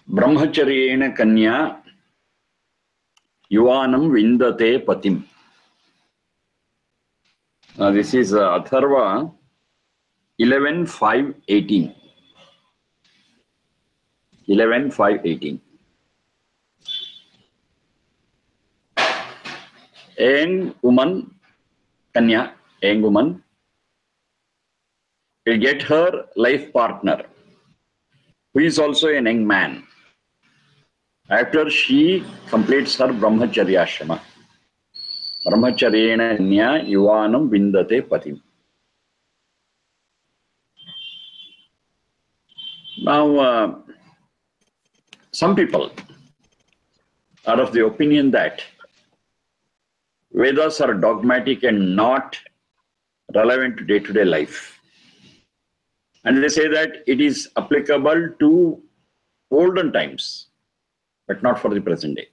Brahmacharyena Kanya Yuvanam Vindate Patim. Now this is Atharva 11.5.18. 11.5.18. A woman, Kanya, a woman, will get her life partner, who is also a young man, after she completes her Brahmacharya Ashrama. Brahmacharyena Kanya Yuvanam Vindate Patim. Now, some people are of the opinion that Vedas are dogmatic and not relevant to day-to-day life. And they say that it is applicable to olden times, but not for the present day.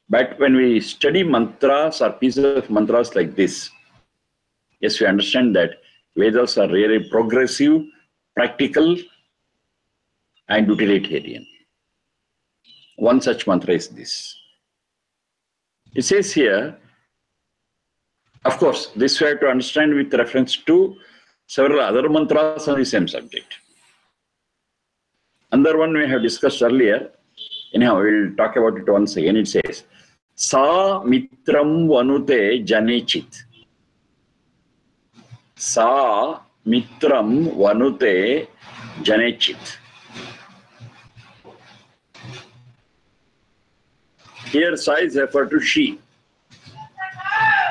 But when we study mantras or pieces of mantras like this, yes, we understand that Vedas are really progressive, practical, and utilitarian. One such mantra is this. It says here, of course, this we have to understand with reference to several other mantras on the same subject. Another one we have discussed earlier. Anyhow, we will talk about it once again. It says, Sa mitram vanute janechit. Sa mitram vanute janechit. Here, Sa is referred to she.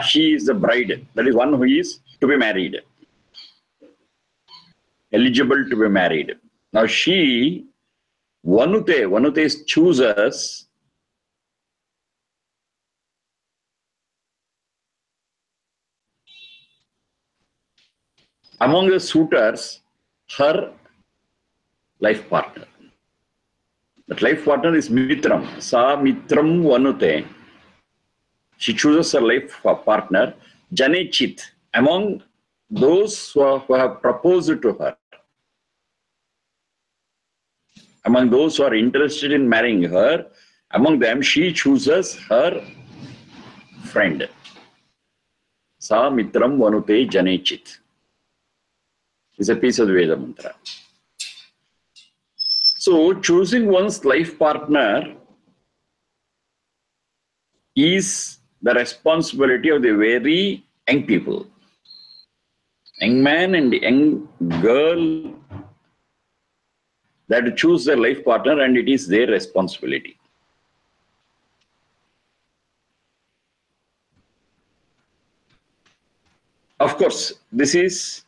She is the bride. That is one who is to be married. Eligible to be married. Now she, vanute is chooses. Among the suitors, her life partner. That life partner is mitram. Sa mitram vanute. She chooses her life partner, janechit, among those who have proposed to her. Among those who are interested in marrying her, among them she chooses her friend. Sa mitram vanute janechit. Is a piece of the Veda mantra. So choosing one's life partner is the responsibility of the very young people. Young man and young girl that choose their life partner, and it is their responsibility. Of course, this is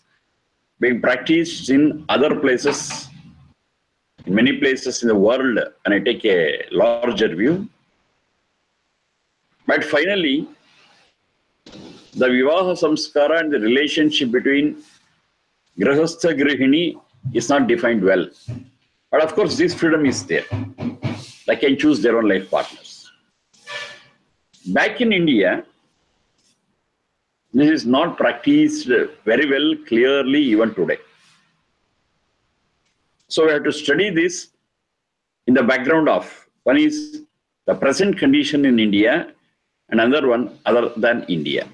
being practiced in other places, in many places in the world, and I take a larger view. But finally, the Vivaha Samskara and the relationship between Grahastha Grihini is not defined well. But of course, this freedom is there. They can choose their own life partners. Back in India, this is not practiced very well, clearly, even today. So we have to study this in the background of, one is the present condition in India, and another one other than India.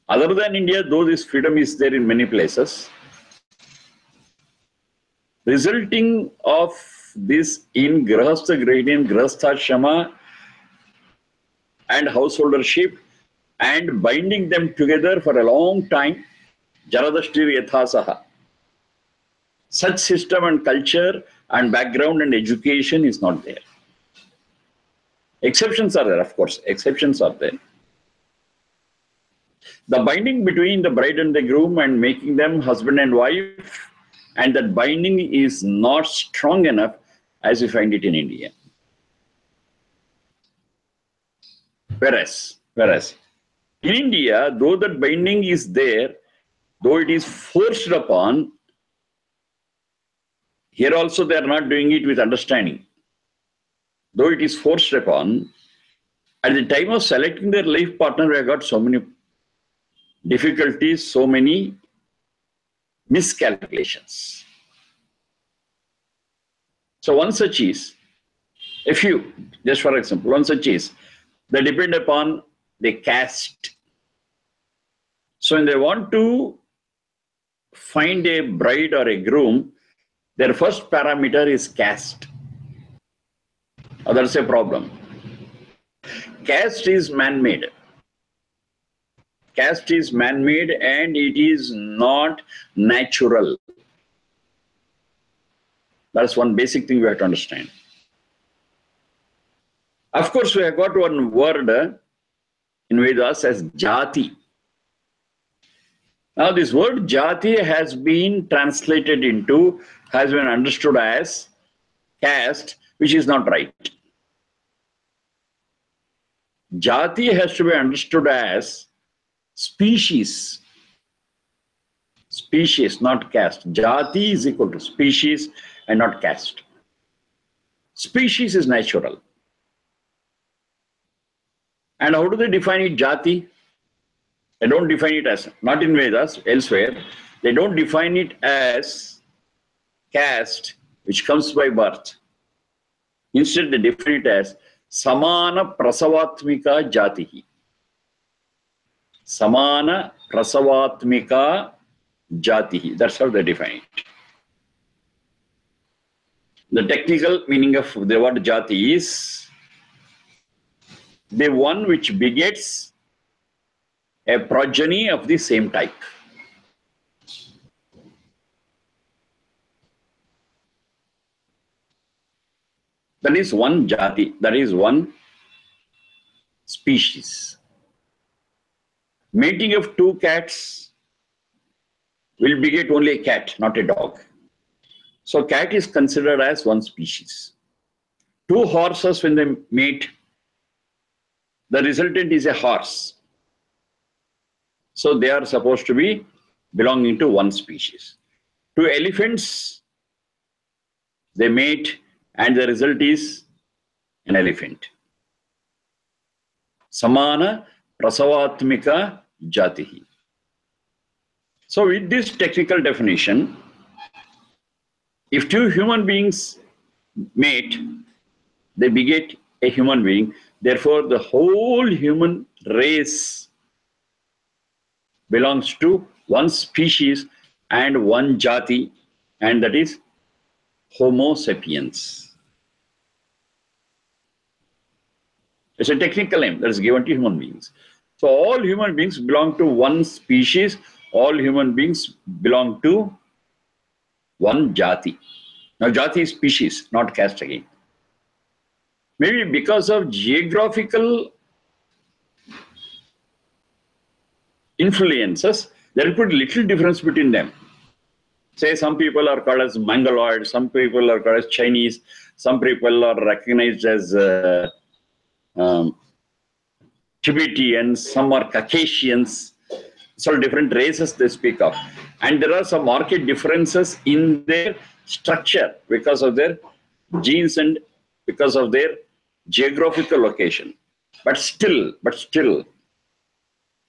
Other than India, though this freedom is there in many places, resulting of this in Grahastha Grihini, Grahastha Shama, and householdership, and binding them together for a long time, Jaradashtir Yathasaha. Such system and culture and background and education is not there. Exceptions are there, of course, exceptions are there. The binding between the bride and the groom and making them husband and wife, and that binding is not strong enough as we find it in India. Whereas in India, though that binding is there, though it is forced upon, here also they are not doing it with understanding. Though it is forced upon, at the time of selecting their life partner, we have got so many difficulties, so many miscalculations. So one such is, if you, just for example, one such is, they depend upon the caste. So when they want to find a bride or a groom, their first parameter is caste. Oh, that's a problem. Caste is man-made. Caste is man-made and it is not natural. That's one basic thing we have to understand. Of course, we have got one word in Vedas as jati. Now, this word jati has been translated into, has been understood as caste, which is not right. Jati has to be understood as species. Species, not caste. Jati is equal to species and not caste. Species is natural. And how do they define it, jati? They don't define it as, not in Vedas, elsewhere, they don't define it as caste, which comes by birth. Instead, they define it as samana prasavatmika jatihi. Samana prasavatmika jatihi. That's how they define it. The technical meaning of the word jati is the one which begets a progeny of the same type. That is one jati, that is one species. Mating of two cats will beget only a cat, not a dog. So cat is considered as one species. Two horses, when they mate, the resultant is a horse. So they are supposed to be belonging to one species. Two elephants, they mate and the result is an elephant. Samana prasavatmika jatihi. So with this technical definition, if two human beings mate, they beget a human being. Therefore, the whole human race belongs to one species and one jati, and that is Homo sapiens. It's a technical name that is given to human beings. So all human beings belong to one species, all human beings belong to one jati. Now jati is species, not caste again. Maybe because of geographical influences, there could be little difference between them. Say some people are called as Mongoloid, some people are called as Chinese, some people are recognized as Tibetans, some are Caucasians. So different races they speak of. And there are some marked differences in their structure because of their genes and because of their geographical location. But still,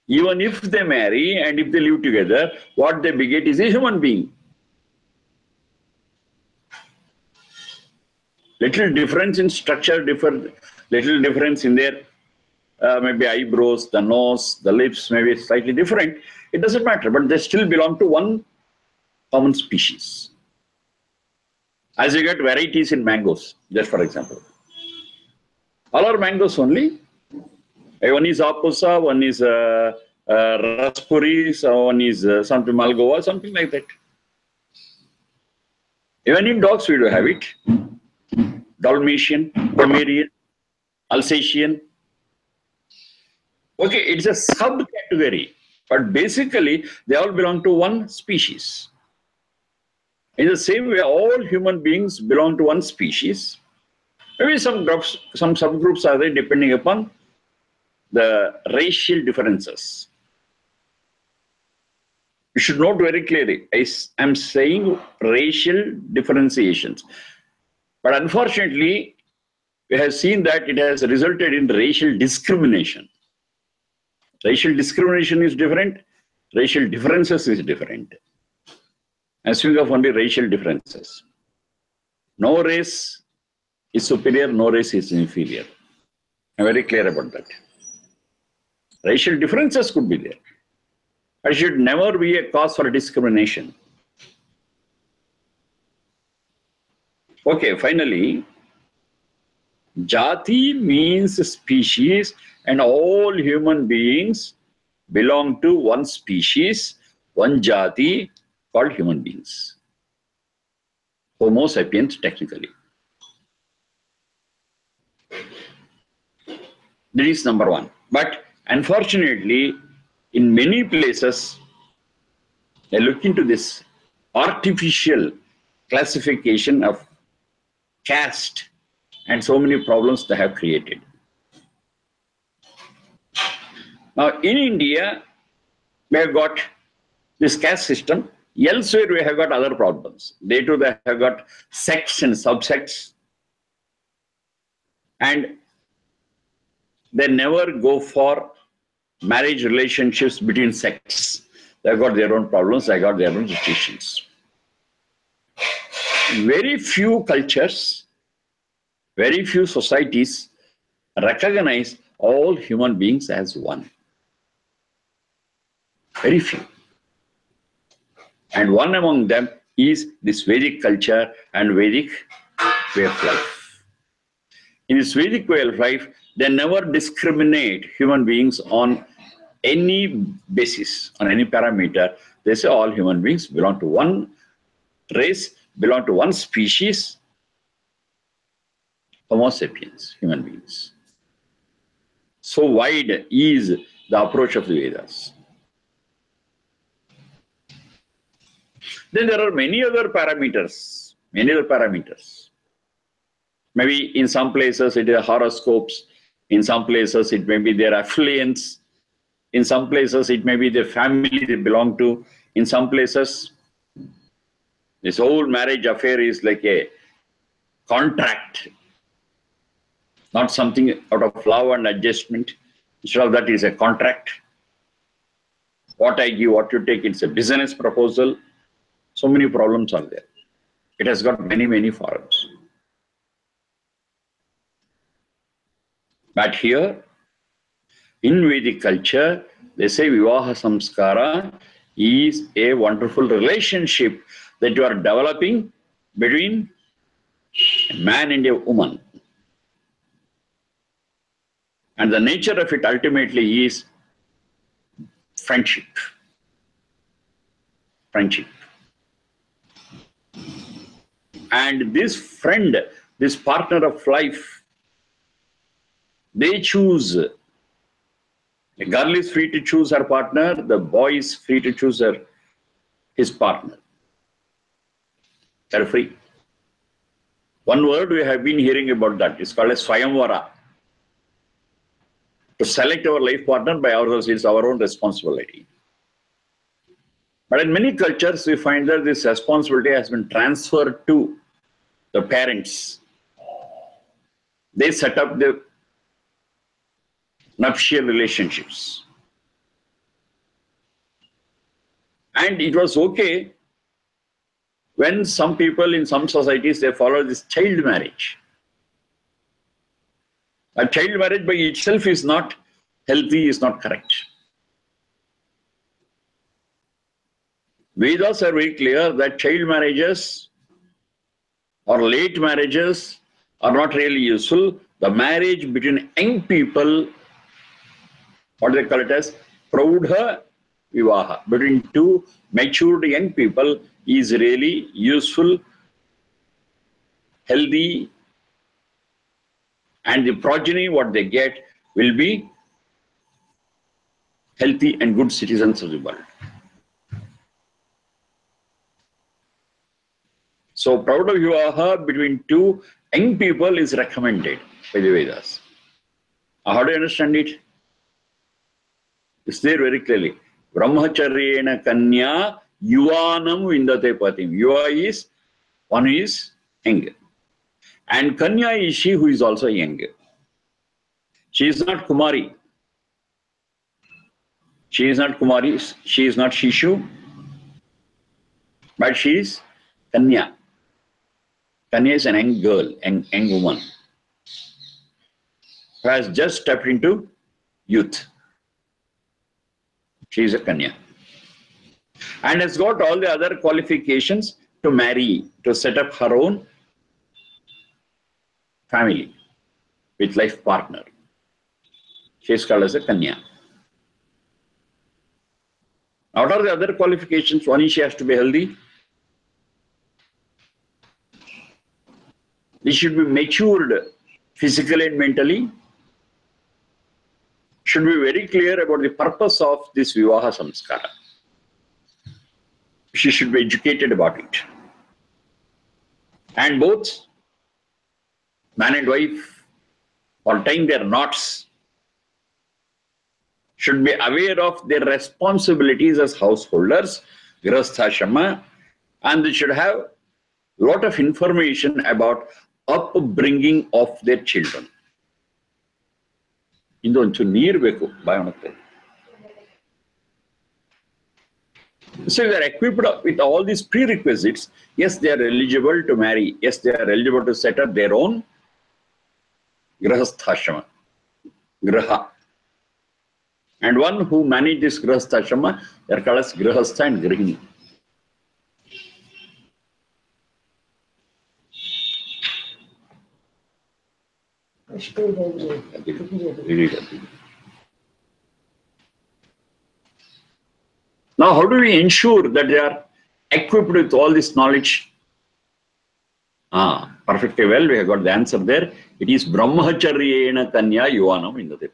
even if they marry and if they live together, what they beget is a human being. Little difference in structure, little difference in their maybe eyebrows, the nose, the lips may be slightly different. It doesn't matter, but they still belong to one common species. As you get varieties in mangoes, just for example. All are mangoes only. One is Apusa, one is Raspberry, so one is something Malgova, something like that. Even in dogs we do have it. Dalmatian, Pomeranian, Alsatian. Okay, it's a subcategory, but basically they all belong to one species. In the same way, all human beings belong to one species. Maybe some groups, some subgroups are there depending upon the racial differences. You should note very clearly, I am saying racial differentiations. But unfortunately, we have seen that it has resulted in racial discrimination. Racial discrimination is different, racial differences is different. I'm speaking of only racial differences. No race is superior, no race is inferior. I'm very clear about that. Racial differences could be there. It should never be a cause for discrimination. Okay, finally, Jati means species, and all human beings belong to one species, one Jati called human beings. Homo sapiens technically. That is number one. But unfortunately, in many places, they look into this artificial classification of caste and so many problems they have created. Now, in India, we have got this caste system. Elsewhere, we have got other problems. They too, they have got sects and subsects. And they never go for marriage relationships between sects. They've got their own problems, they got their own restrictions. Very few cultures, very few societies recognize all human beings as one. Very few. And one among them is this Vedic culture and Vedic way of life. In this Vedic way of life, they never discriminate human beings on any basis, on any parameter. They say all human beings belong to one race, belong to one species, Homo sapiens, human beings. So wide is the approach of the Vedas. Then there are many other parameters, Maybe in some places it is horoscopes, in some places it may be their affiliates, in some places it may be the family they belong to, in some places this whole marriage affair is like a contract, not something out of love and adjustment. Instead of that, it is a contract. What I give, what you take, it's a business proposal. So many problems are there. It has got many, many forms. But here, in Vedic culture, they say Vivaha Samskara is a wonderful relationship that you are developing between a man and a woman. And the nature of it ultimately is friendship. Friendship. And this friend, this partner of life, they choose. The girl is free to choose her partner, the boy is free to choose his partner. They're free. One word we have been hearing about that is called as Swayamvara. To select our life partner by ourselves is our own responsibility. But in many cultures, we find that this responsibility has been transferred to the parents. They set up the nuptial relationships. And it was okay when some people in some societies, they follow this child marriage. A child marriage by itself is not healthy, is not correct. Vedas are very clear that child marriages or late marriages are not really useful. The marriage between young people, what they call it as Praudha Vivaha, between two matured young people is really useful, healthy, and the progeny what they get will be healthy and good citizens of the world. So Praudha Vivaha between two young people is recommended by the Vedas. How do you understand it? It's there very clearly. Brahmacharyena kanya yuvanam vindate patim. Yuva is one who is young. And kanya is she who is also young. She is not Kumari. She is not Kumari. She is not Shishu. But she is Kanya. Kanya is an young girl, young woman, who has just stepped into youth. She is a Kanya. And has got all the other qualifications to marry, to set up her own family with life partner. She is called as a Kanya. What are the other qualifications? One is she has to be healthy. She should be matured physically and mentally. Should be very clear about the purpose of this Vivaha Samskara. She should be educated about it. And both man and wife, for tying their knots, should be aware of their responsibilities as householders, Grihasthashrama, and they should have a lot of information about upbringing of their children. Indu onchu neer beku bayonatte. So if they are equipped with all these prerequisites, yes, they are eligible to marry. Yes, they are eligible to set up their own Grihasthashrama, Griha. And one who manages this Grihasthashrama, they are called as Grihastha and Grihini. Now, how do we ensure that they are equipped with all this knowledge? Perfectly well, we have got the answer there. It is Brahmacharyena Kanya Yuvanam Indate.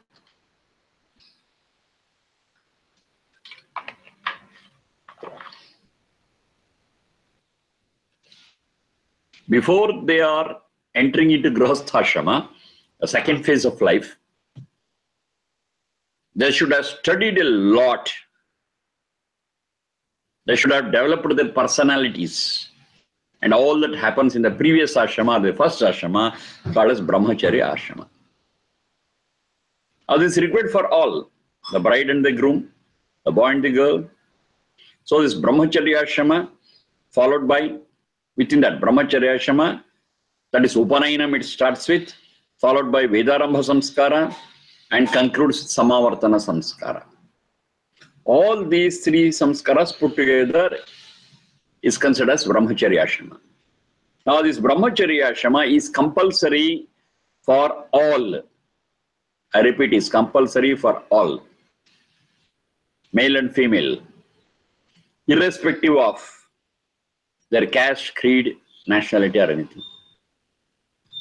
Before they are entering into Grihasthashrama, the second phase of life, they should have studied a lot. They should have developed their personalities. And all that happens in the previous ashrama, the first ashrama, called as Brahmacharya ashrama. Now this is required for all, the bride and the groom, the boy and the girl. So this Brahmacharya ashrama, followed by, within that Brahmacharya ashrama, that is Upanayinam it starts with, followed by Vedarambha Samskara, and concludes with Samavartana Samskara. All these three samskaras put together is considered as Brahmacharya ashrama. Now this Brahmacharya ashrama is compulsory for all. I repeat, is compulsory for all, male and female, irrespective of their caste, creed, nationality or anything.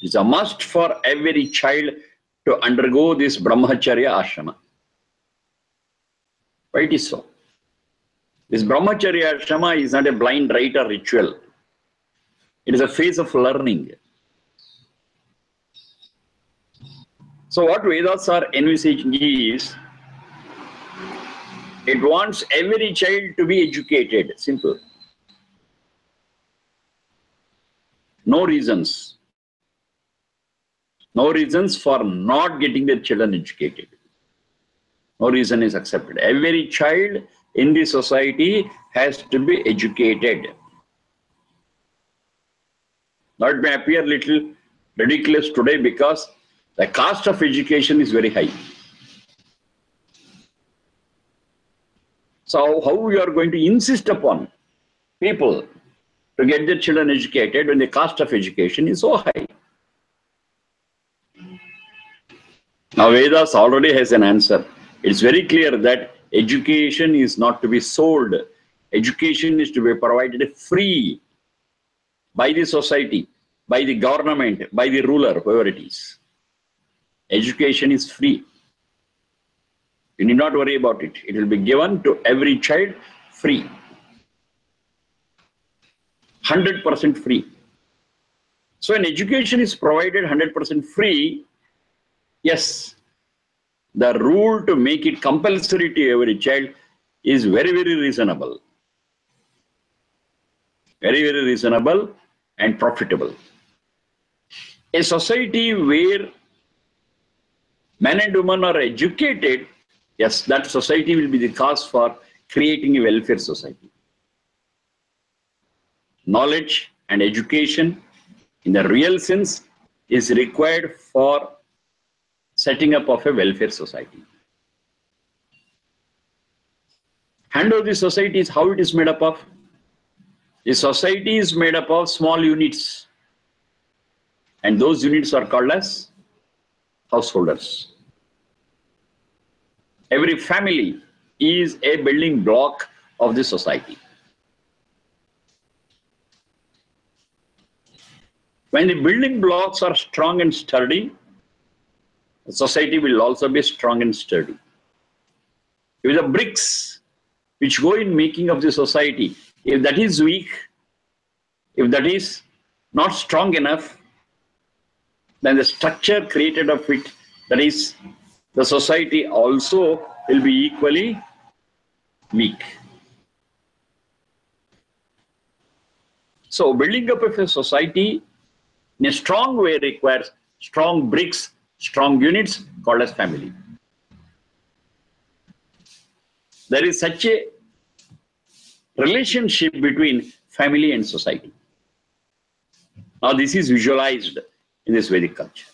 It's a must for every child to undergo this Brahmacharya ashrama. Why it is so? This Brahmacharya ashrama is not a blind rite or ritual. It is a phase of learning. So what Vedas are envisaging is, it wants every child to be educated. Simple. No reasons. No reasons for not getting their children educated. No reason is accepted. Every child in the society has to be educated. Now it may appear a little ridiculous today because the cost of education is very high. So how we are going to insist upon people to get their children educated when the cost of education is so high? Now Vedas already has an answer. It's very clear that education is not to be sold. Education is to be provided free by the society, by the government, by the ruler, whoever it is. Education is free. You need not worry about it. It will be given to every child free. 100% free. So when education is provided 100% free, yes, the rule to make it compulsory to every child is very, very reasonable. Very, very reasonable and profitable. A society where men and women are educated, yes, that society will be the cause for creating a welfare society. knowledge and education in the real sense is required for setting up of a welfare society. And the society is how it is made up of. The society is made up of small units, and those units are called as householders. Every family is a building block of the society. When the building blocks are strong and sturdy, the society will also be strong and sturdy. If the bricks which go in making of the society, if that is weak, if that is not strong enough, then the structure created of it, that is the society, also will be equally weak. So building up of a society in a strong way requires strong bricks, strong units called as family. There is such a relationship between family and society. Now this is visualized in this Vedic culture.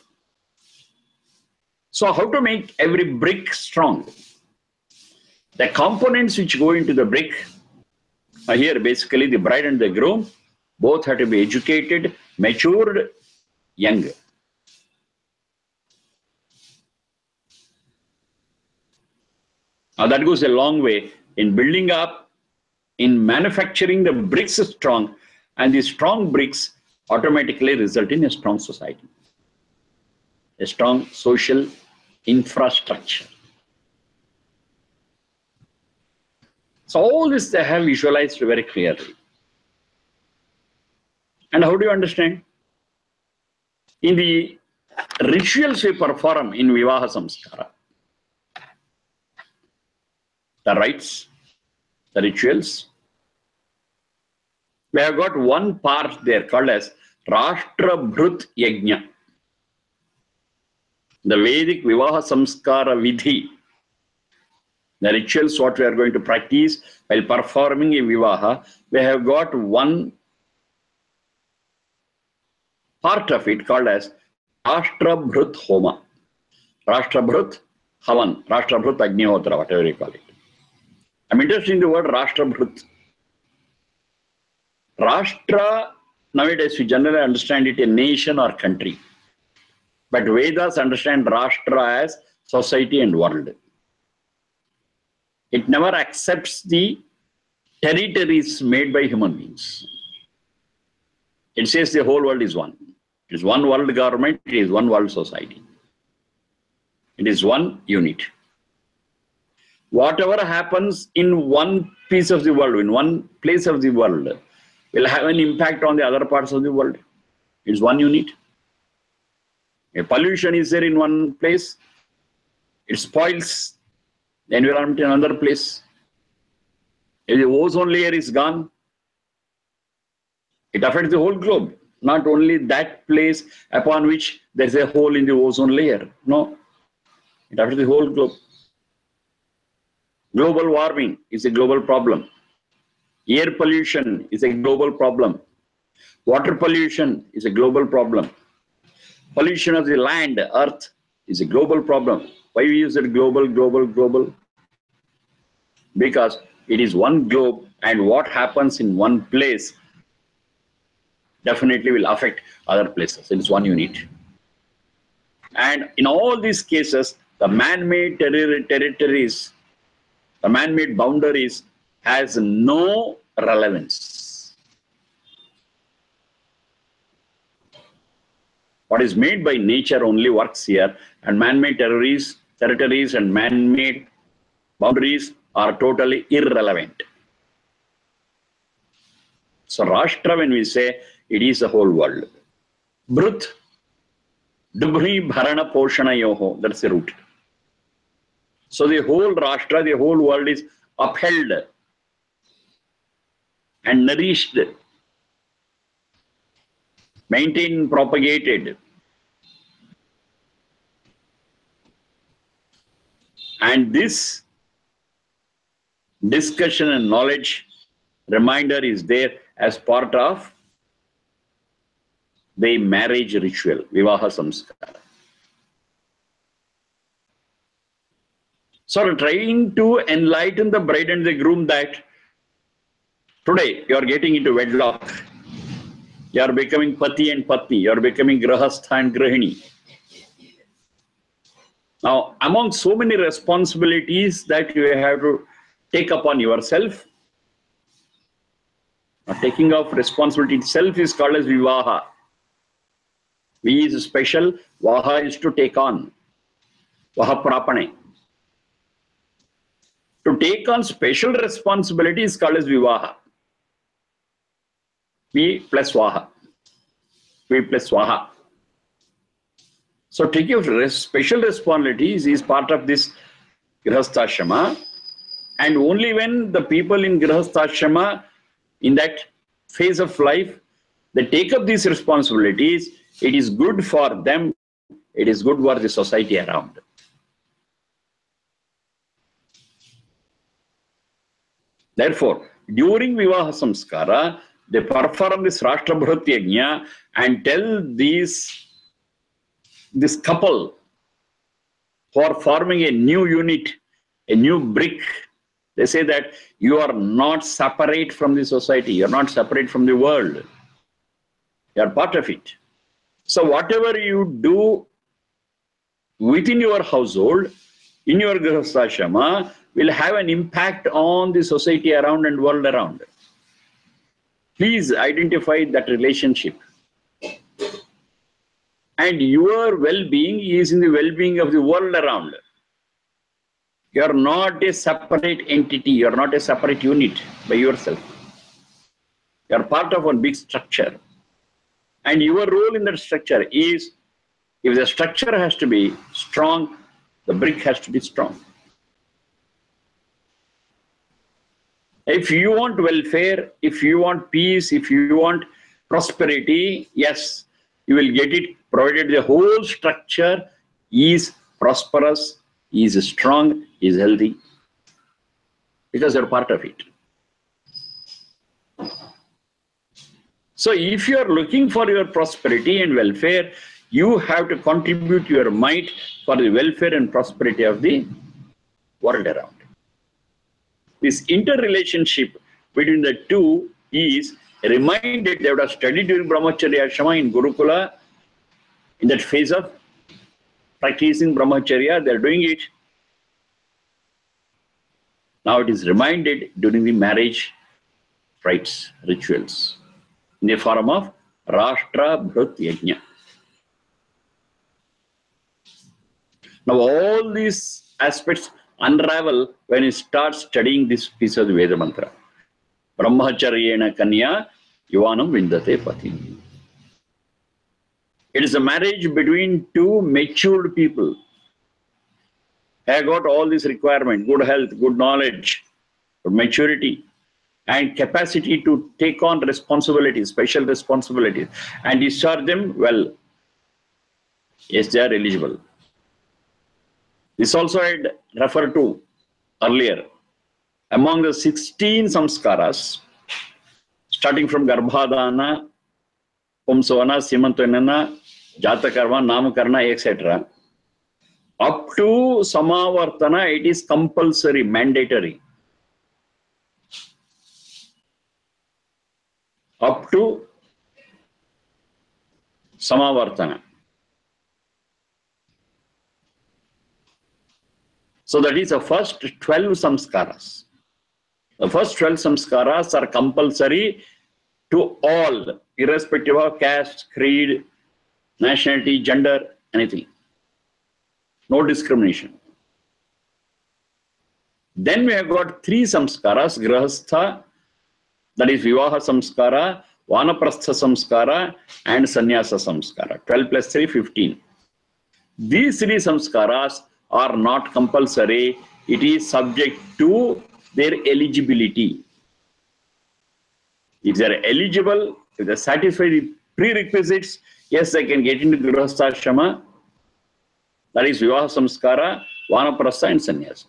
So how to make every brick strong? The components which go into the brick are here basically the bride and the groom. Both have to be educated, matured, young. Now that goes a long way in building up, in manufacturing the bricks strong, and the strong bricks automatically result in a strong society, a strong social infrastructure. So all this they have visualized very clearly. And how do you understand? In the rituals we perform in Vivaha Samskara, the rites, the rituals, we have got one part there called as Rashtra Bhrut Yajna. The Vedic Vivaha Samskara Vidhi, the rituals what we are going to practice while performing a Vivaha, we have got one part of it called as Rashtra Bhrut Homa, Rashtra Bhrut Havan, Rashtra Bhrut Agnihotra, whatever you call it. I'm interested in the word Rashtra Bhrut. Rashtra, nowadays we generally understand it a nation or country. But Vedas understand Rashtra as society and world. It never accepts the territories made by human beings. It says the whole world is one. It is one world government, it is one world society. It is one unit. Whatever happens in one piece of the world, in one place of the world, will have an impact on the other parts of the world. It is one unit. A pollution is there in one place, it spoils the environment in another place. If the ozone layer is gone, it affects the whole globe, not only that place upon which there is a hole in the ozone layer. No, it affects the whole globe. Global warming is a global problem. Air pollution is a global problem. Water pollution is a global problem. Pollution of the land, earth, is a global problem. Why we use it global, global, global? Because it is one globe, and what happens in one place definitely will affect other places. It is one unit. And in all these cases, the man-made territories, the man-made boundaries has no relevance. What is made by nature only works here, and man-made territories and man-made boundaries are totally irrelevant. So Rashtra, when we say, it is the whole world. Brut, Dubhri Bharana Poshana Yoho, that's the root. So the whole Rashtra, the whole world is upheld and nourished, maintained, propagated. And this discussion and knowledge reminder is there as part of the marriage ritual, Vivaha Samskara. So trying to enlighten the bride and the groom that today you are getting into wedlock. You are becoming Pati and Patni. You are becoming Grahastha and Grahini. Now, among so many responsibilities that you have to take upon yourself, taking of responsibility itself is called as Vivaha. V is special, Vaha is to take on. Vaha Prapane. To take on special responsibility is called as Vivaha. V plus Vaha. V plus Vaha. So taking of special responsibilities is part of this Grihasthashrama, and only when the people in Grihasthashrama, in that phase of life, they take up these responsibilities, it is good for them, it is good for the society around. Therefore, during Vivaha Samskara, they perform this Rashtra Bhrat Yajna and tell this couple who are forming a new unit, a new brick. They say that you are not separate from the society, you are not separate from the world. You are part of it. So whatever you do within your household, in your Grihasthashrama, will have an impact on the society around and world around. Please identify that relationship. And your well-being is in the well-being of the world around. You are not a separate entity. You are not a separate unit by yourself. You are part of one big structure. And your role in that structure is, if the structure has to be strong, the brick has to be strong. If you want welfare, if you want peace, if you want prosperity, yes, you will get it, provided the whole structure is prosperous, is strong, is healthy, because you're part of it. So if you are looking for your prosperity and welfare, you have to contribute your might for the welfare and prosperity of the world around. This interrelationship between the two is reminded. They would have studied during Brahmacharya Ashrama in Gurukula, in that phase of practicing Brahmacharya, they are doing it. Now it is reminded during the marriage rites, rituals, in the form of Rashtra Bhrat Yajna. Now all these aspects unravel when you start studying this piece of the Veda mantra. Brahmacharyena Kanya Yuvanam Vindate Pati. It is a marriage between two matured people. Have got all these requirements: good health, good knowledge, good maturity, and capacity to take on responsibilities, special responsibilities, and discharge them well. Yes, they are eligible. This also I had referred to earlier. Among the 16 samskaras, starting from Garbhadana, Pumsavana, Simantanana, Jatakarma, Namakarna, etc., up to Samavartana, it is compulsory, mandatory. Up to Samavartana. So that is the first 12 samskaras. The first 12 samskaras are compulsory to all, irrespective of caste, creed, nationality, gender, anything. No discrimination. Then we have got 3 samskaras: Grihastha, that is Vivaha Samskara, Vanaprastha Samskara, and Sannyasa Samskara. 12 plus 3, 15. These 3 samskaras are not compulsory. It is subject to their eligibility. If they are eligible, if they satisfy the prerequisites, yes, they can get into Grihasthashrama. That is Vivaha Samskara, Vanaprastha, and Sannyasa.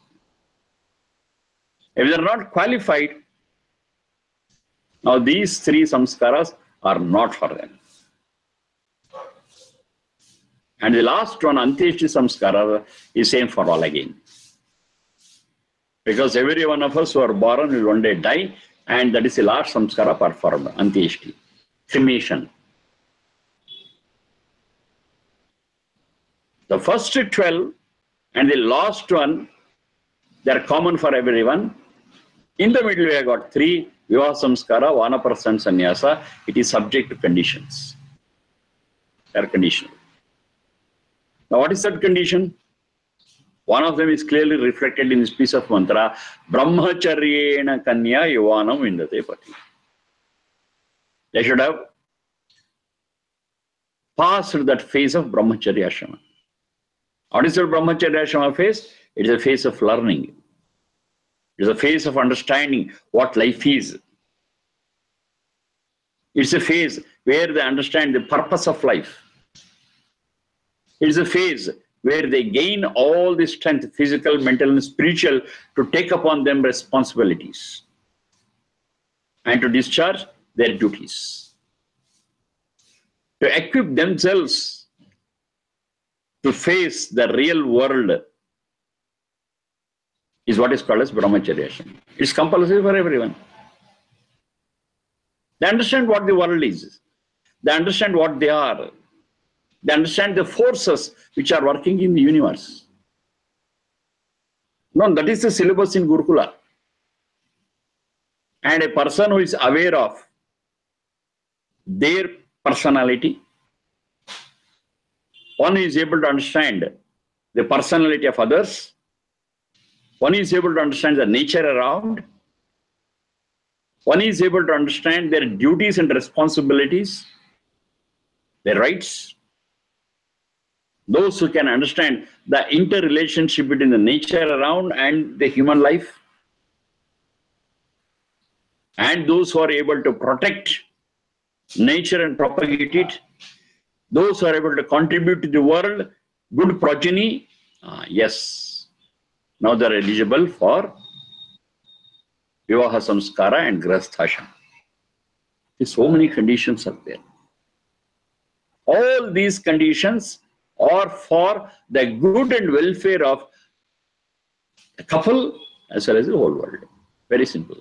If they are not qualified, Now these three samskaras are not for them. And the last one, Antyeshti samskara, is same for all again. Because every one of us who are born will one day die, and that is the last samskara performed, Antyeshti, cremation. The first 12 and the last one, they are common for everyone. In the middle, we have got 3, Vivaha samskara, Vanaprastha, Sannyasa. It is subject to conditions. They are conditional. Now, what is that condition? One of them is clearly reflected in this piece of mantra, Brahmacharyena Kanya Yuvanam Vindate Pati. They should have passed that phase of Brahmacharya Ashrama. What is the Brahmacharya Ashrama phase? It is a phase of learning. It is a phase of understanding what life is. It's a phase where they understand the purpose of life. It's a phase where they gain all the strength, physical, mental, and spiritual, to take upon them responsibilities and to discharge their duties, to equip themselves to face the real world, is what is called as Brahmacharya. It's compulsory for everyone. They understand what the world is. They understand what they are. They understand the forces which are working in the universe. No, that is the syllabus in Gurukula. And a person who is aware of their personality, one is able to understand the personality of others, one is able to understand the nature around, one is able to understand their duties and responsibilities, their rights. Those who can understand the interrelationship between the nature around and the human life, and those who are able to protect nature and propagate it, those who are able to contribute to the world, good progeny, yes, now they are eligible for Vivaha samskara and Grihasthashrama. So many conditions are there. All these conditions are for the good and welfare of a couple as well as the whole world. Very simple.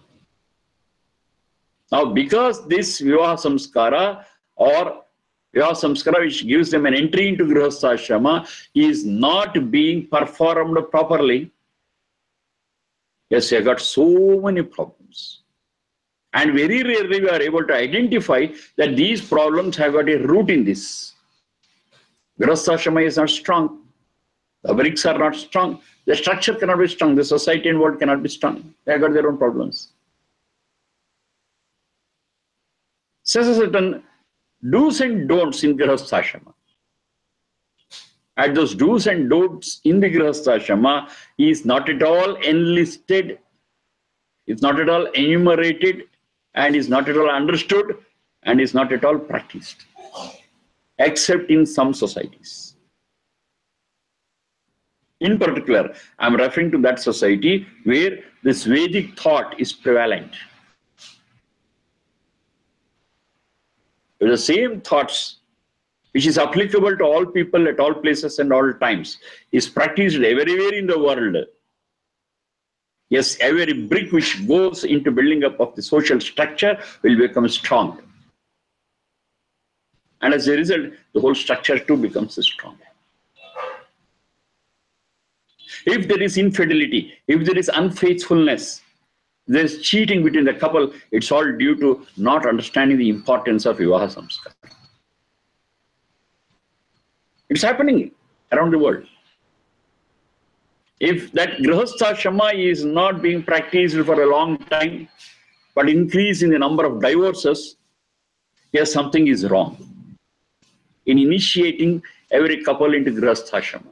Now, because this Vivaha samskara or Vivaha samskara, which gives them an entry into Grihasthashrama, is not being performed properly, yes, you got so many problems. And very rarely we are able to identify that these problems have got a root in this. Grihasthashrama is not strong. The bricks are not strong. The structure cannot be strong. The society and world cannot be strong. They have got their own problems. So, certain do's and don'ts in Grihasthashrama. And those do's and don'ts in the Grihasthashrama is not at all enlisted, is not at all enumerated, and is not at all understood, and is not at all practiced, except in some societies. In particular, I am referring to that society where this Vedic thought is prevalent. The same thoughts which is applicable to all people at all places and all times is practiced everywhere in the world. Yes, every brick which goes into building up of the social structure will become strong. And as a result, the whole structure too becomes strong. If there is infidelity, if there is unfaithfulness, there is cheating between the couple, it's all due to not understanding the importance of Vivaha samskara. It's happening around the world. If that Grihasthashrama is not being practiced for a long time, but increase in the number of divorces, yes, something is wrong in initiating every couple into Grihasthashrama.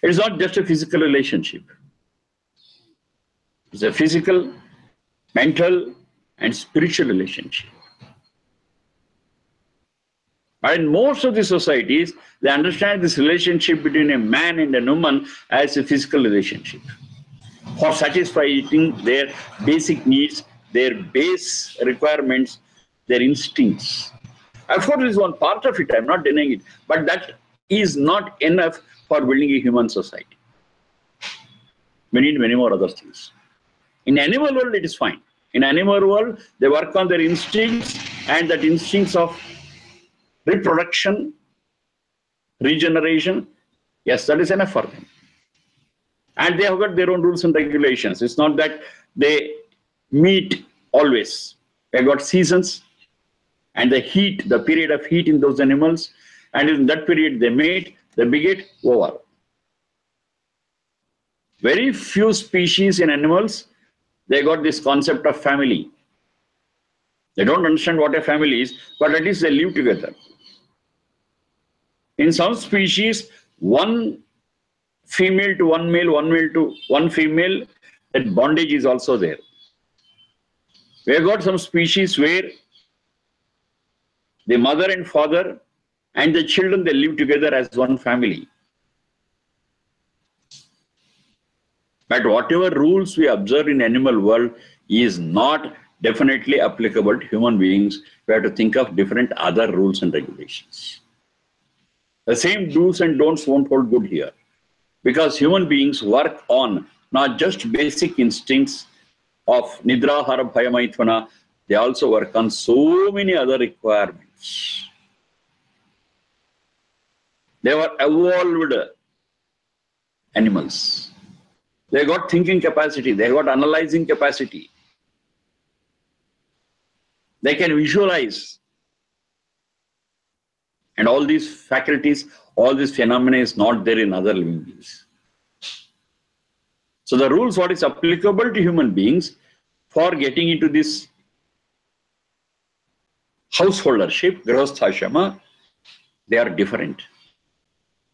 It is not just a physical relationship. It's a physical, mental, and spiritual relationship. But in most of the societies, they understand this relationship between a man and a woman as a physical relationship. for satisfying their basic needs, their base requirements, their instincts. Of course, this is one part of it, I'm not denying it, but that is not enough for building a human society. We need many more other things. In animal world, it is fine. In animal world, they work on their instincts, and that instincts of reproduction, regeneration, yes, that is enough for them. And they have got their own rules and regulations. It's not that they meet always. They've got seasons, and the heat, the period of heat in those animals, and in that period they mate, they beget, over. Very few species in animals, they got this concept of family. They don't understand what a family is, but at least they live together. In some species, one female to one male, one male to one female, that bondage is also there. We have got some species where the mother and father and the children, they live together as one family. But whatever rules we observe in animal world is not definitely applicable to human beings. We have to think of different other rules and regulations. The same do's and don'ts won't hold good here, because human beings work on not just basic instincts of nidra, hara, bhaya, maitvana, they also work on so many other requirements. They were evolved animals. They got thinking capacity, they got analyzing capacity. They can visualize. And all these faculties, all these phenomena is not there in other living beings. So the rules, what is applicable to human beings for getting into this householdership, grihasthashrama, they are different.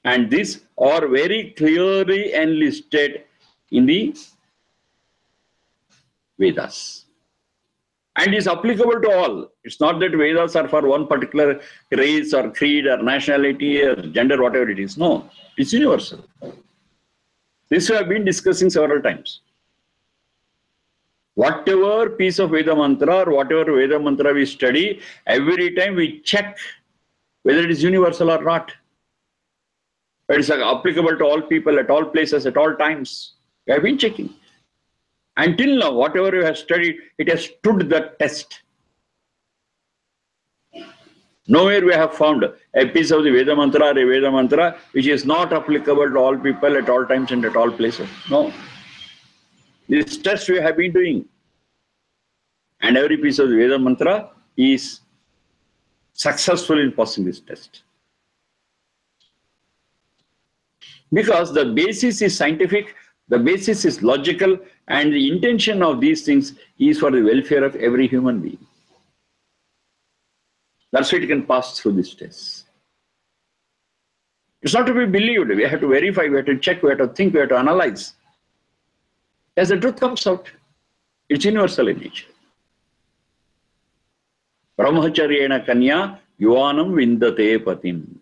And these are very clearly enlisted in the Vedas. And is applicable to all. It's not that Vedas are for one particular race or creed or nationality or gender, whatever it is. No, it's universal. This we have been discussing several times. Whatever piece of Veda mantra or whatever Veda mantra we study, every time we check whether it is universal or not. It is applicable to all people, at all places, at all times. We have been checking. Until now, whatever you have studied, it has stood the test. Nowhere we have found a piece of the Veda mantra or a Veda mantra which is not applicable to all people at all times and at all places. No. This test we have been doing. And every piece of the Veda mantra is successful in passing this test. Because the basis is scientific, the basis is logical, and the intention of these things is for the welfare of every human being. That's why it can pass through this test. It's not to be believed. We have to verify, we have to check, we have to think, we have to analyze. As the truth comes out, it's universal in nature. Brahmacharyena kanya yuvanam vindate patim.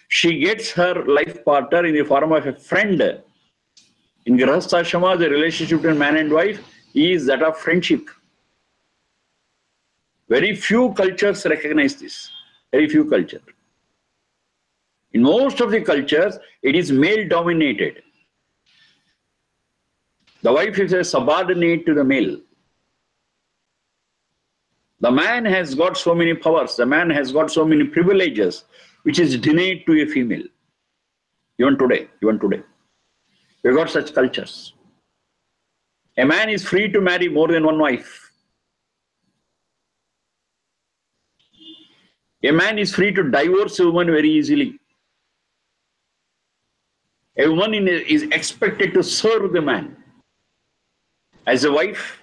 She gets her life partner in the form of a friend. In grihasthashrama, the relationship between man and wife is that of friendship. Very few cultures recognize this. Very few cultures. In most of the cultures, it is male dominated. The wife is a subordinate to the male. The man has got so many powers, the man has got so many privileges, which is denied to a female. Even today. We've got such cultures. A man is free to marry more than one wife. A man is free to divorce a woman very easily. A woman is expected to serve the man. As a wife,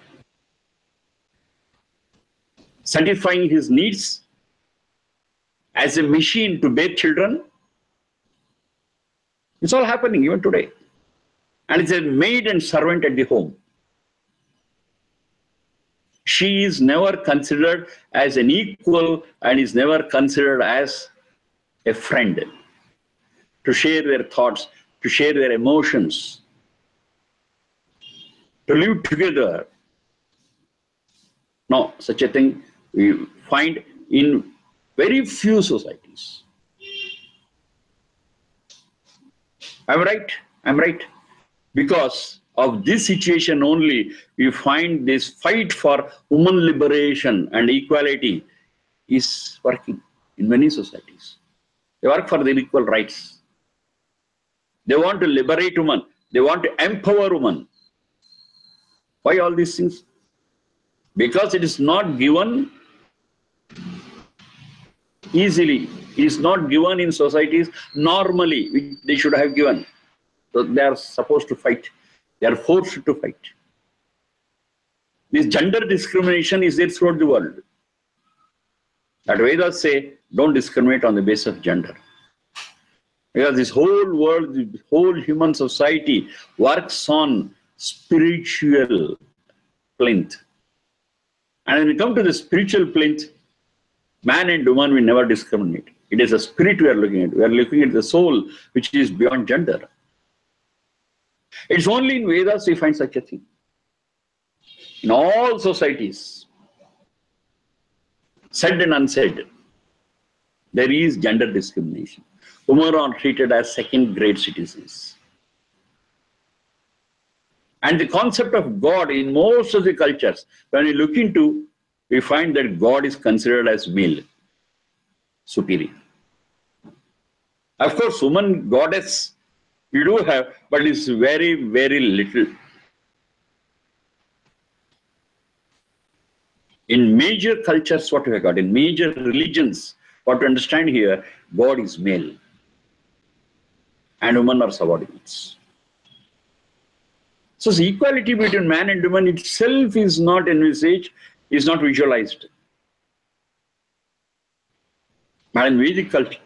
satisfying his needs, as a machine to bear children. It's all happening even today. And it's a maid and servant at the home. She is never considered as an equal and is never considered as a friend to share their thoughts, to share their emotions. to live together. No, such a thing we find in very few societies. I'm right. I'm right. Because of this situation only, we find this fight for women liberation and equality is working in many societies. They work for their equal rights. They want to liberate women. They want to empower women. Why all these things? Because it is not given easily. It is not given in societies normally, which they should have given. So they are supposed to fight. They are forced to fight. This gender discrimination is there throughout the world. That Vedas say, don't discriminate on the basis of gender. Because this whole world, the whole human society works on spiritual plinth. And when we come to the spiritual plinth, man and woman will never discriminate. It is a spirit we are looking at. We are looking at the soul, which is beyond gender. It's only in Vedas we find such a thing. In all societies, said and unsaid, there is gender discrimination. Women are treated as second-grade citizens. And the concept of God in most of the cultures, when we look into, we find that God is considered as male, superior. Of course, woman goddess, we do have, but it's very, very little. In major cultures, what we have got, in major religions, what to understand here, God is male. And women are subordinates. So the equality between man and woman itself is not envisaged, is not visualized. But in Vedic culture,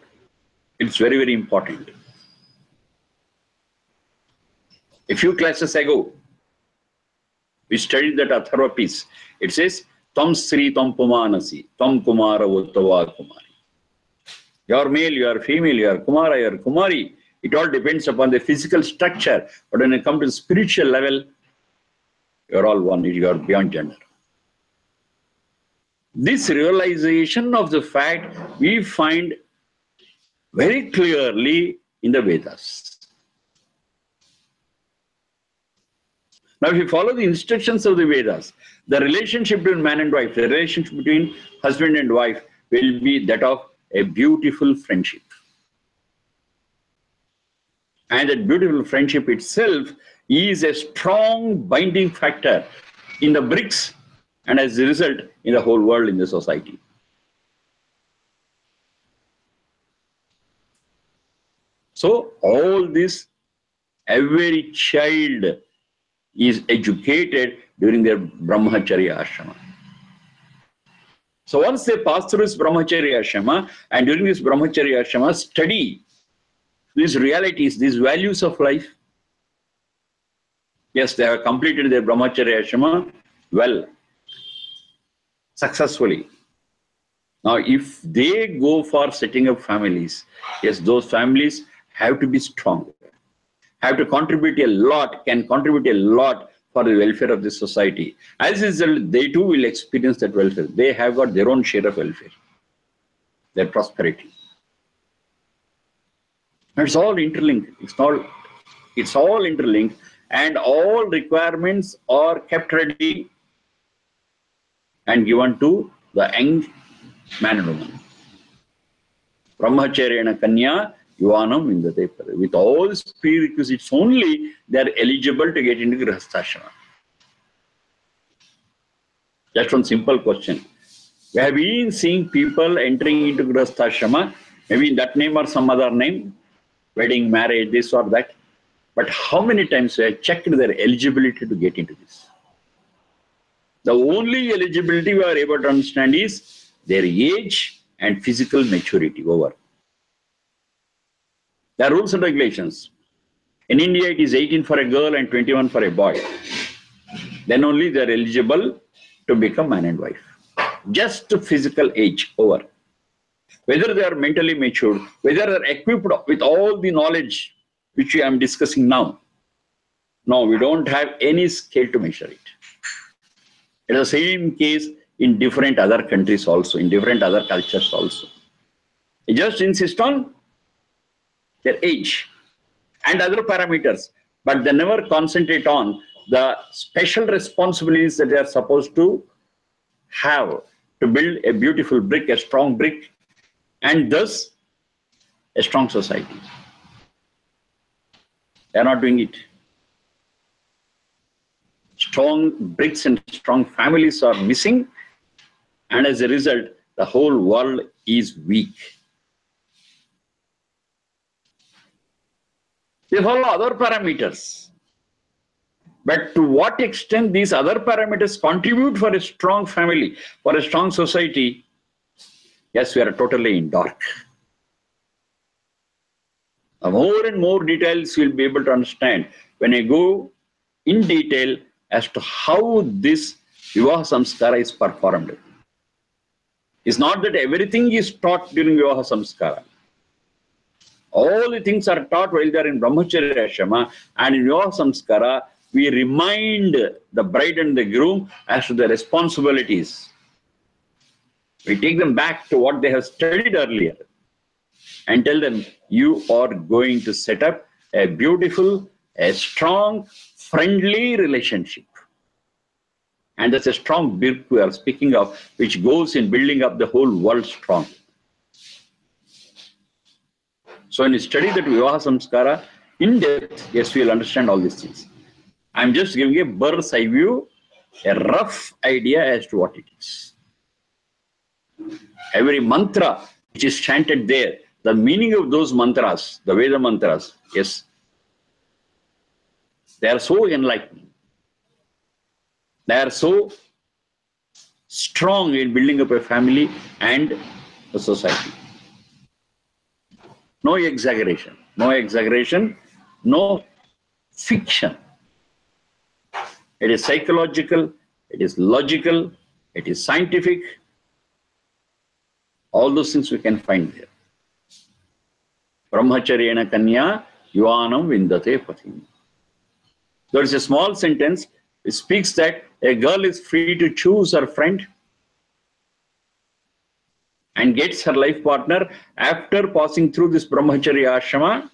it's very, very important. A few classes ago, we studied that Atharva piece. It says, Tam Sri Tam Pumanasi, Tam Kumara Uttava Kumari. You are male, you are female, you are Kumara, you are Kumari. It all depends upon the physical structure. But when you come to the spiritual level, you are all one, you are beyond gender. This realization of the fact we find very clearly in the Vedas. Now, if you follow the instructions of the Vedas, the relationship between man and wife, the relationship between husband and wife will be that of a beautiful friendship. And that beautiful friendship itself is a strong binding factor in the bricks and as a result in the whole world, in the society. So all this, every child is educated during their brahmacharya ashrama. So once they pass through this brahmacharya ashrama, and during this brahmacharya ashrama study these realities, these values of life, yes, they have completed their brahmacharya ashrama well, successfully. Now, if they go for setting up families, yes, those families have to be strong, have to contribute a lot, can contribute a lot for the welfare of the society. As a result, they too will experience that welfare. They have got their own share of welfare, their prosperity. It's all interlinked. It's all interlinked, and all requirements are kept ready and given to the young man and woman. Brahmacharyana Kanya Yuvanam Vindate. With all these prerequisites only, they are eligible to get into Grihasthashrama. Just one simple question. We have been seeing people entering into Grihasthashrama, maybe in that name or some other name, wedding, marriage, this or that. But how many times we have checked their eligibility to get into this? The only eligibility we are able to understand is their age and physical maturity over. There are rules and regulations. In India, it is 18 for a girl and 21 for a boy. Then only they are eligible to become man and wife. Just physical age over. Whether they are mentally matured, whether they are equipped with all the knowledge which I am discussing now, No, we don't have any scale to measure it. It's the same case in different other countries also, in different other cultures also. They just insist on their age and other parameters, but they never concentrate on the special responsibilities that they are supposed to have to build a beautiful brick, a strong brick, and thus a strong society. They are not doing it. Strong bricks and strong families are missing, and as a result, the whole world is weak. They follow other parameters. But to what extent these other parameters contribute for a strong family, for a strong society, yes, we are totally in dark. More and more details we'll be able to understand when I go in detail as to how this Vivaha Samskara is performed. It's not that everything is taught during Vivaha Samskara. All the things are taught while they are in Brahmacharya Ashrama, and in Vivaha Samskara, we remind the bride and the groom as to their responsibilities. We take them back to what they have studied earlier and tell them, you are going to set up a beautiful, a strong, friendly relationship. And that's a strong brick we are speaking of, which goes in building up the whole world strong. So when you study that Vivaha Samskara in depth, yes, we'll understand all these things. I'm just giving a bird's eye view, a rough idea as to what it is. Every mantra which is chanted there, the meaning of those mantras, the Veda mantras, yes, they are so enlightening. They are so strong in building up a family and a society. No exaggeration, no fiction. It is psychological, it is logical, it is scientific. All those things we can find there. Brahmacharyena kanya yuvanam vindate patim. There is a small sentence which speaks that a girl is free to choose her friend and gets her life partner after passing through this Brahmacharya ashrama.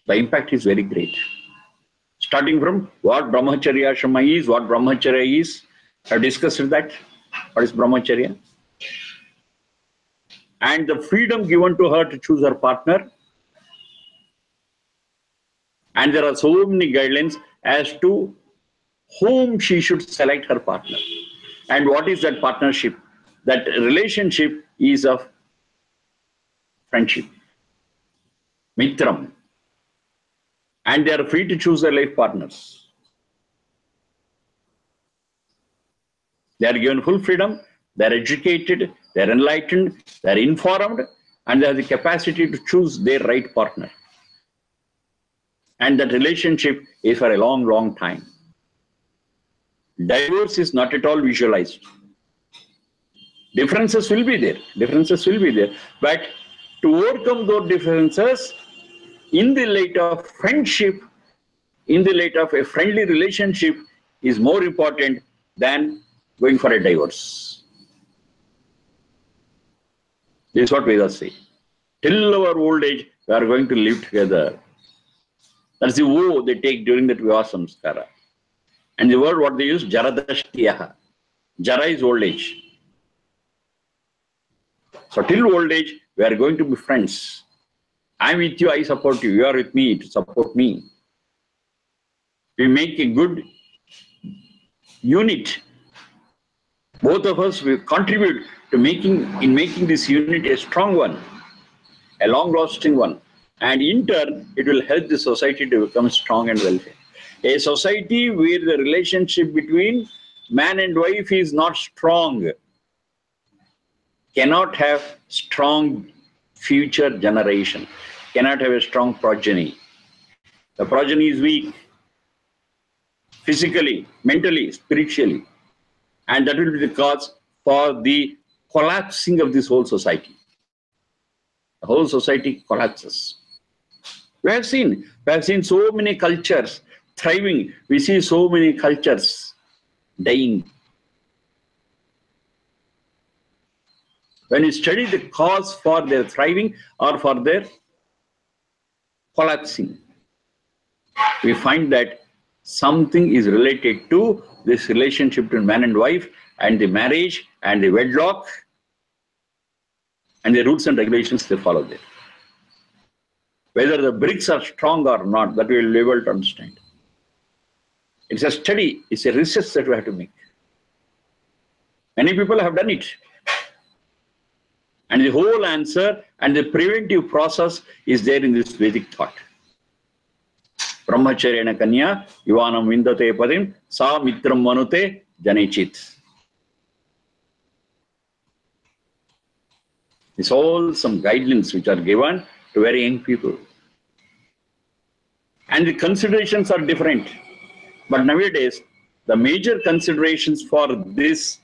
The impact is very great. Starting from what Brahmacharya ashrama is, what Brahmacharya is, I discussed that. What is Brahmacharya? And the freedom given to her to choose her partner. And there are so many guidelines as to whom she should select her partner. And what is that partnership? That relationship is of friendship, mitram. And they are free to choose their life partners. They are given full freedom, they are educated, they are enlightened, they are informed, and they have the capacity to choose their right partner. And that relationship is for a long, long time. Divorce is not at all visualized. Differences will be there. But to overcome those differences, in the light of friendship, in the light of a friendly relationship, is more important than going for a divorce. This is what Vedas say. Till our old age, we are going to live together. That's the vow they take during that Vivaha Samskara. And the word what they use, Jaradashtiyaha. Jara is old age. So till old age, we are going to be friends. I'm with you, I support you. You are with me to support me. We make a good unit. Both of us will contribute to making this unit a strong one, a long-lasting one. And in turn, it will help the society to become strong and wealthy. A society where the relationship between man and wife is not strong cannot have strong future generation, cannot have a strong progeny. The progeny is weak, physically, mentally, spiritually. And that will be the cause for the collapsing of this whole society. The whole society collapses. We have seen so many cultures thriving. We see so many cultures dying. When you study the cause for their thriving or for their collapsing, we find that something is related to this relationship between man and wife and the marriage and the wedlock and the rules and regulations they follow there. Whether the bricks are strong or not, that we will be able to understand. It's a study, it's a research that we have to make. Many people have done it. And the whole answer and the preventive process is there in this Vedic thought. Brahmacharyena kanya yuvanam vindate padim sa mitram manute janechit. It's all some guidelines which are given to very young people. And the considerations are different. But nowadays, the major considerations for this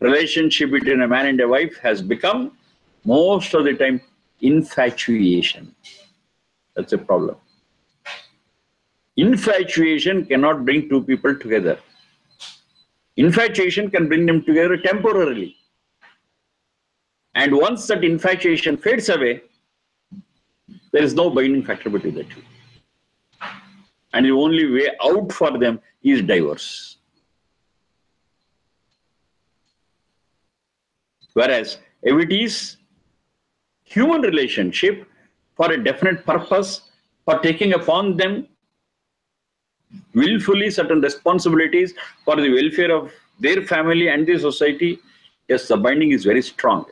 relationship between a man and a wife has become, most of the time, infatuation. That's a problem. Infatuation cannot bring two people together. Infatuation can bring them together temporarily. And once that infatuation fades away, there is no binding factor between the two. And the only way out for them is divorce. Whereas if it is human relationship for a definite purpose, for taking upon them willfully certain responsibilities for the welfare of their family and the society, yes, the binding is very strong.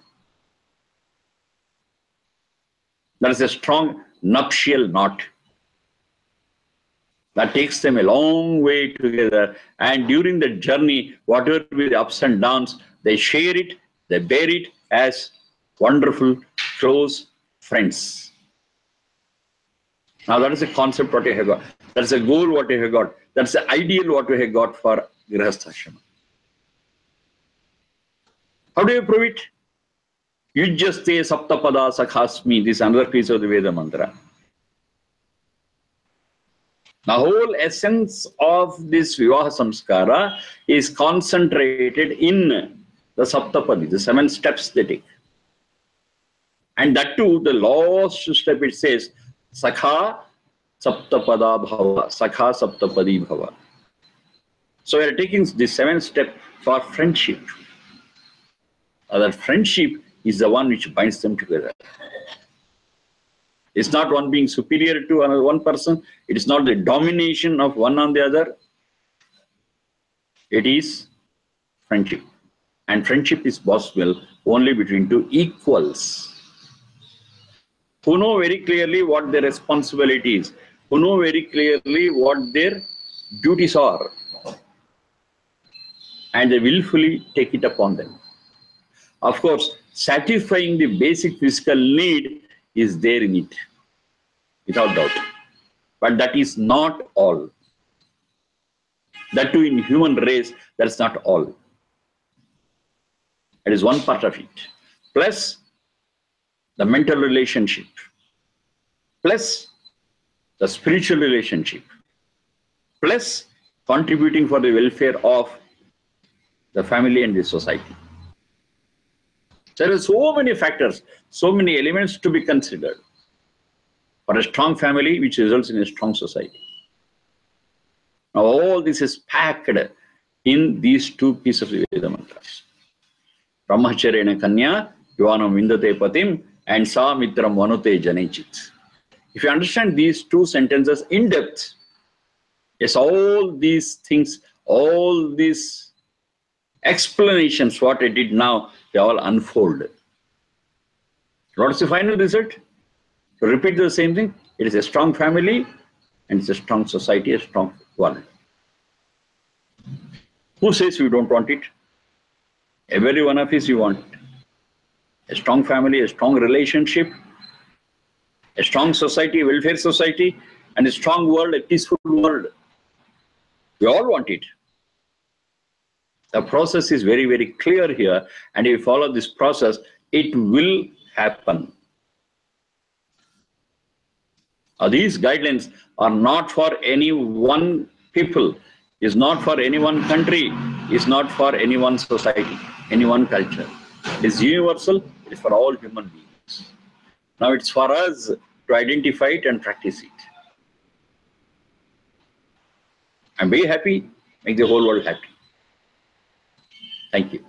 There is a strong nuptial knot that takes them a long way together. And during the journey, whatever be the ups and downs, they share it, they bear it as wonderful, close friends. Now that is a concept what you have got. That's a goal what you have got. That's the ideal what we have got for Grihasthashrama. How do you prove it? Yujyaste saptapada sakhasmi. This is another piece of the Veda mantra. The whole essence of this Vivaha Samskara is concentrated in the Saptapadi, the 7 steps they take. And that too, the last step it says, Sakha Saptapada Bhava, Sakha Saptapadi Bhava. So we are taking the 7th step for friendship. That friendship is the one which binds them together. It's not one being superior to another one person. It is not the domination of one on the other. It is friendship. And friendship is possible only between two equals who know very clearly what their responsibility is, who know very clearly what their duties are, and they willfully take it upon them. Of course, satisfying the basic physical need is there in it, without doubt. But that is not all. That too in human race, that's not all. It is one part of it. Plus the mental relationship. Plus the spiritual relationship. Plus contributing for the welfare of the family and the society. There are so many factors, so many elements to be considered for a strong family which results in a strong society. Now all this is packed in these 2 pieces of the Veda mantras. Brahmacharyena kanya yuvanam vindate patim and sa mitram vanute janechit. If you understand these 2 sentences in depth, yes, all these things, all these explanations, what I did now, they all unfold. What is the final result? To repeat the same thing, it is a strong family and it's a strong society, a strong world. Who says we don't want it? Every one of us you want. A strong family, a strong relationship, a strong society, a welfare society, and a strong world, a peaceful world. We all want it. The process is very, very clear here, and if you follow this process, it will happen. These guidelines are not for any one people, is not for any one country, is not for any one society, any one culture. It is universal, it is for all human beings. Now it's for us to identify it and practice it. And be happy, make the whole world happy. Thank you.